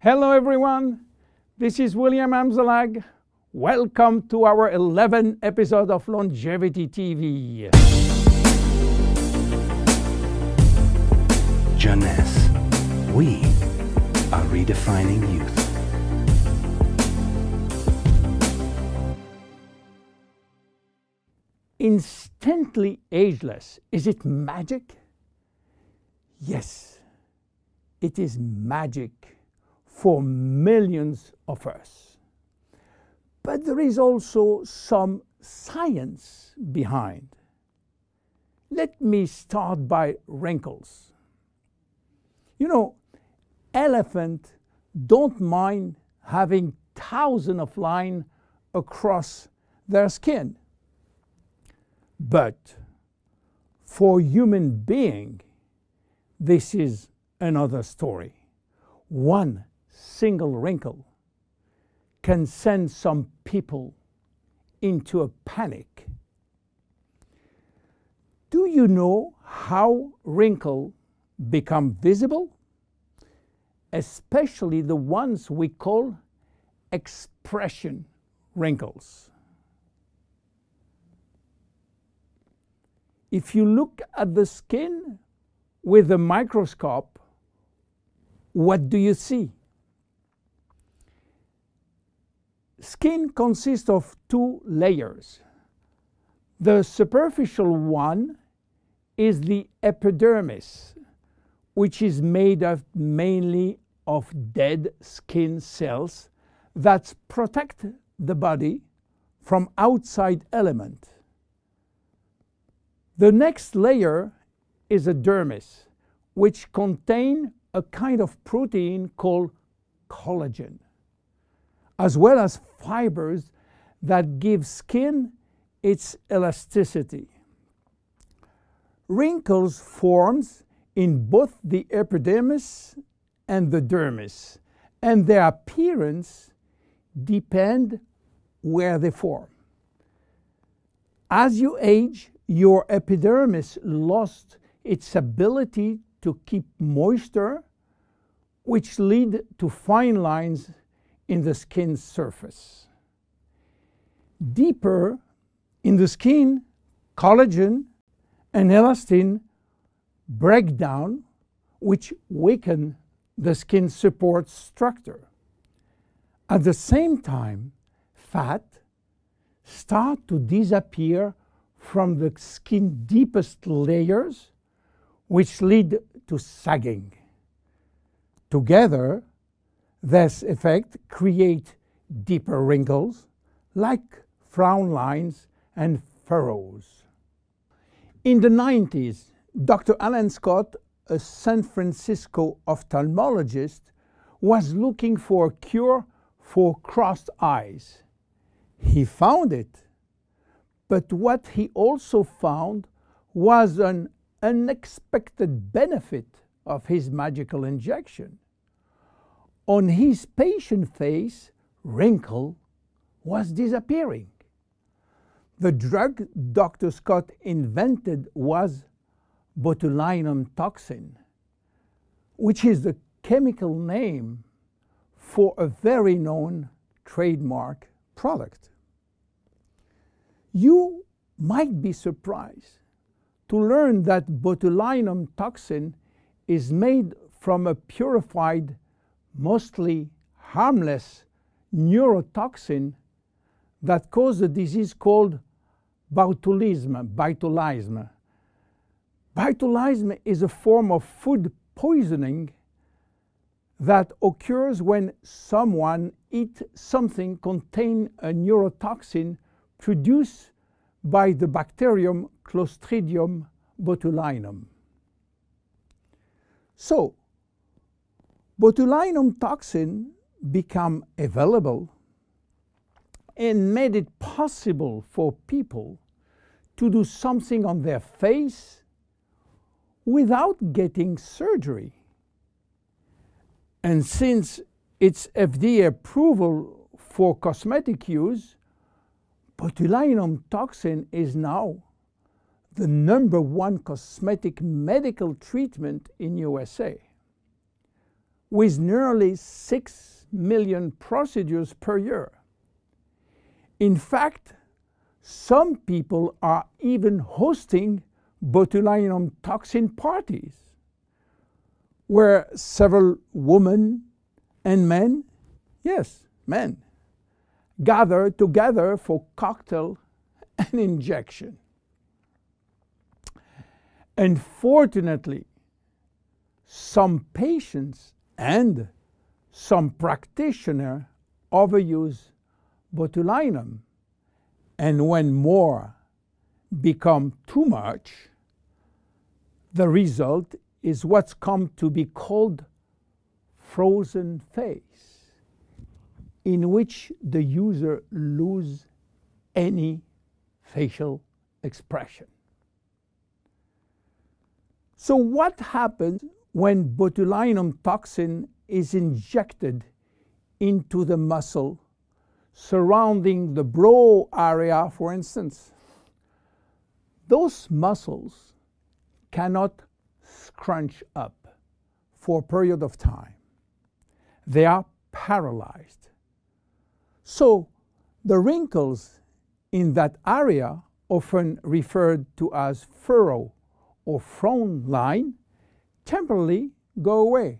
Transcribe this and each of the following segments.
Hello everyone, this is William Amzalag. Welcome to our 11th episode of Longevity TV. Jeunesse, we are redefining youth. Instantly ageless, is it magic? Yes, it is magic for millions of us. But there is also some science behind. Let me start by wrinkles. You know, elephants don't mind having thousands of lines across their skin. But for human being, this is another story. One single wrinkle can send some people into a panic. Do you know how wrinkles become visible? Especially the ones we call expression wrinkles. If you look at the skin with a microscope, what do you see? Skin consists of two layers. The superficial one is the epidermis, which is made up mainly of dead skin cells that protect the body from outside elements. The next layer is a dermis, which contains a kind of protein called collagen, as well as fibers that give skin its elasticity. Wrinkles form in both the epidermis and the dermis, and their appearance depends where they form. As you age, your epidermis lost its ability to keep moisture, which lead to fine lines in the skin's surface. Deeper in the skin, collagen and elastin break down, which weaken the skin support structure. At the same time, fat start to disappear from the skin's deepest layers, which lead to sagging. Together, this effect creates deeper wrinkles, like frown lines and furrows. In the 90s, Dr. Alan Scott, a San Francisco ophthalmologist, was looking for a cure for crossed eyes. He found it. But what he also found was an unexpected benefit of his magical injection. On his patient face, wrinkle was disappearing. The drug Dr. Scott invented was botulinum toxin, which is the chemical name for a very known trademark product. You might be surprised to learn that botulinum toxin is made from a purified, mostly harmless neurotoxin that causes a disease called botulism. Botulism is a form of food poisoning that occurs when someone eats something containing a neurotoxin produced by the bacterium Clostridium botulinum. So, botulinum toxin became available and made it possible for people to do something on their face without getting surgery. And since its FDA approval for cosmetic use, botulinum toxin is now the #1 cosmetic medical treatment in USA. with nearly 6 million procedures per year. In fact, some people are even hosting botulinum toxin parties, where several women and men, yes, men, gather together for cocktail and injection. Unfortunately, some patients and some practitioners overuse botulinum, and when more become too much, the result is what's come to be called frozen face, in which the user loses any facial expression. So what happens when botulinum toxin is injected into the muscle surrounding the brow area, for instance? Those muscles cannot scrunch up for a period of time. They are paralyzed. So the wrinkles in that area, often referred to as furrow or frown line, temporarily go away.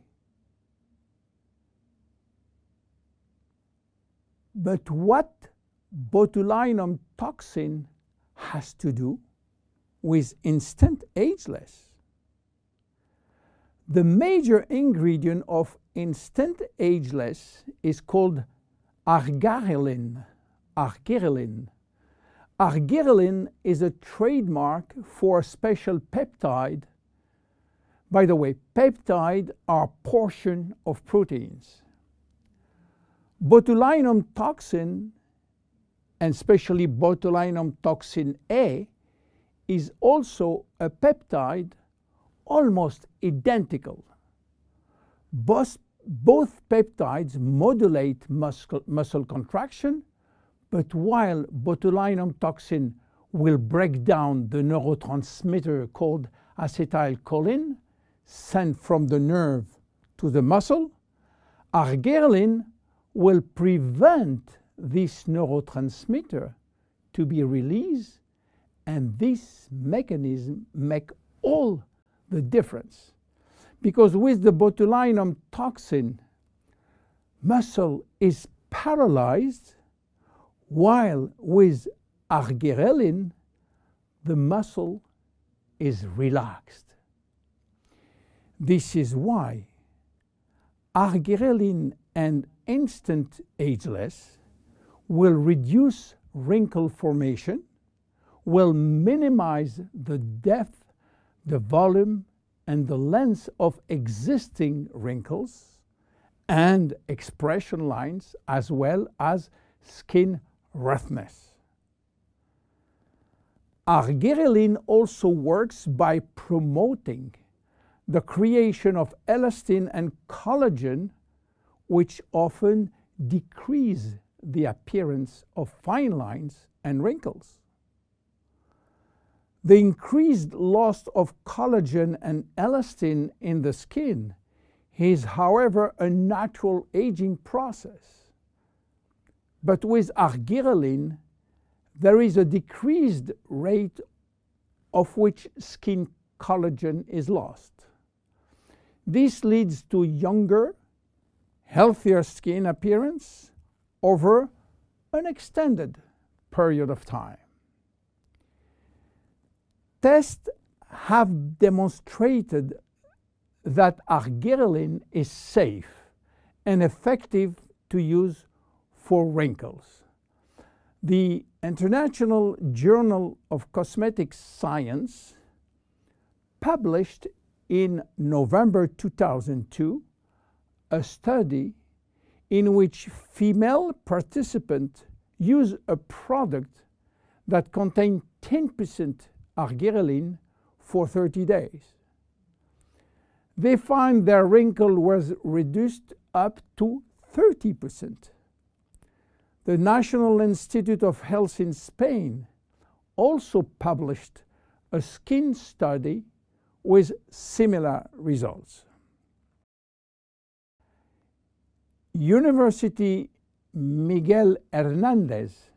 But what botulinum toxin has to do with instant ageless? The major ingredient of instant ageless is called argyreline. Argyreline. Argyreline is a trademark for a special peptide. By the way, peptides are portions of proteins. Botulinum toxin, and especially botulinum toxin A, is also a peptide almost identical. Both peptides modulate muscle contraction, but while botulinum toxin will break down the neurotransmitter called acetylcholine sent from the nerve to the muscle, argyreline will prevent this neurotransmitter to be released, and this mechanism makes all the difference. Because with the botulinum toxin, muscle is paralyzed, while with argyreline, the muscle is relaxed. This is why argyreline and instant ageless will reduce wrinkle formation, will minimize the depth, the volume, and the length of existing wrinkles and expression lines, as well as skin roughness. Argyreline also works by promoting the creation of elastin and collagen, which often decrease the appearance of fine lines and wrinkles. The increased loss of collagen and elastin in the skin is, however, a natural aging process. But with argyreline, there is a decreased rate of which skin collagen is lost. This leads to younger, healthier skin appearance over an extended period of time. Tests have demonstrated that argyreline is safe and effective to use for wrinkles. The International Journal of Cosmetic Science published in November 2002 a study in which female participants used a product that contained 10% argyreline for 30 days. They found their wrinkle was reduced up to 30%. The National Institute of Health in Spain also published a skin study with similar results. University Miguel Hernandez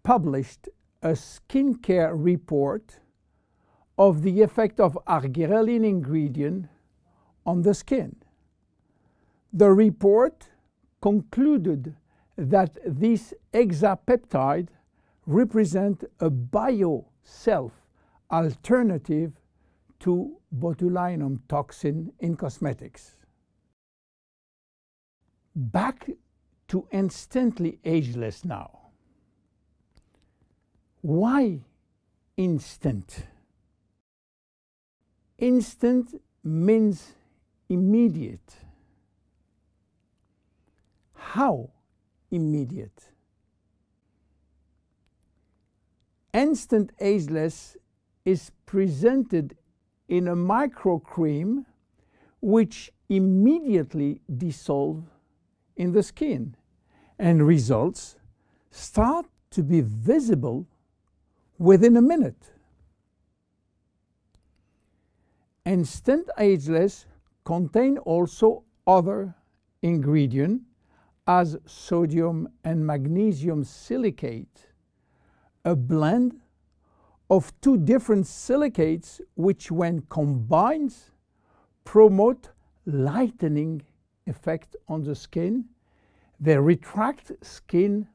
published a skincare report of the effect of argyroline ingredient on the skin. The report concluded that this hexapeptide represents a bio-self alternative to botulinum toxin in cosmetics. Back to Instantly Ageless now. Why instant? Instant means immediate. How immediate? Instant Ageless is presented in a microcream which immediately dissolves in the skin, and results start to be visible within a minute. Instant Ageless contain also other ingredients as sodium and magnesium silicate, a blend of two different silicates which when combined promote lightening effect on the skin. They retract skin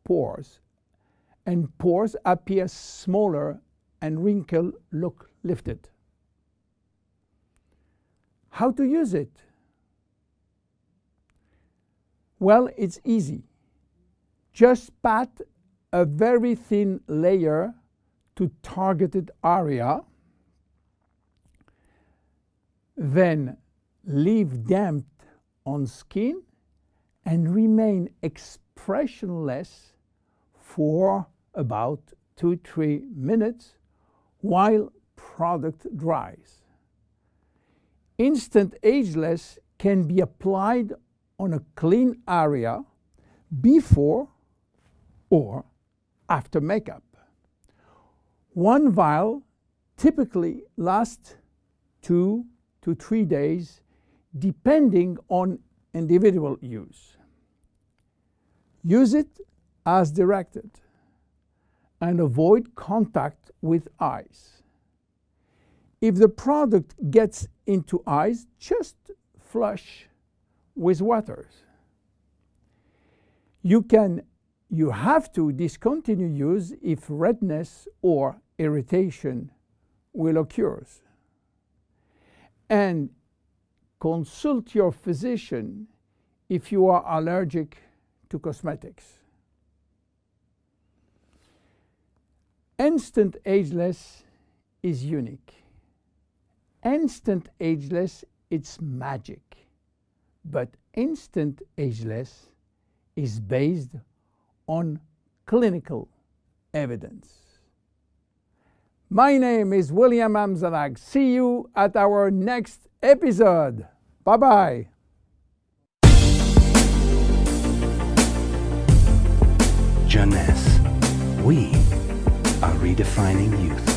pores, and pores appear smaller and wrinkles look lifted. How to use it? Well, it's easy. Just pat a very thin layer to targeted area, then leave damp on skin and remain expressionless for about 2-3 minutes while product dries. Instant Ageless can be applied on a clean area before or after makeup. One vial typically lasts 2 to 3 days depending on individual use. Use it as directed and avoid contact with eyes. If the product gets into eyes, just flush with water. You have to discontinue use if redness or irritation will occur. And consult your physician if you are allergic to cosmetics. Instant Ageless is unique. Instant Ageless, it's magic. But Instant Ageless is based on clinical evidence. My name is William Amzalag. See you at our next episode. Bye-bye. Jeunesse. We are redefining youth.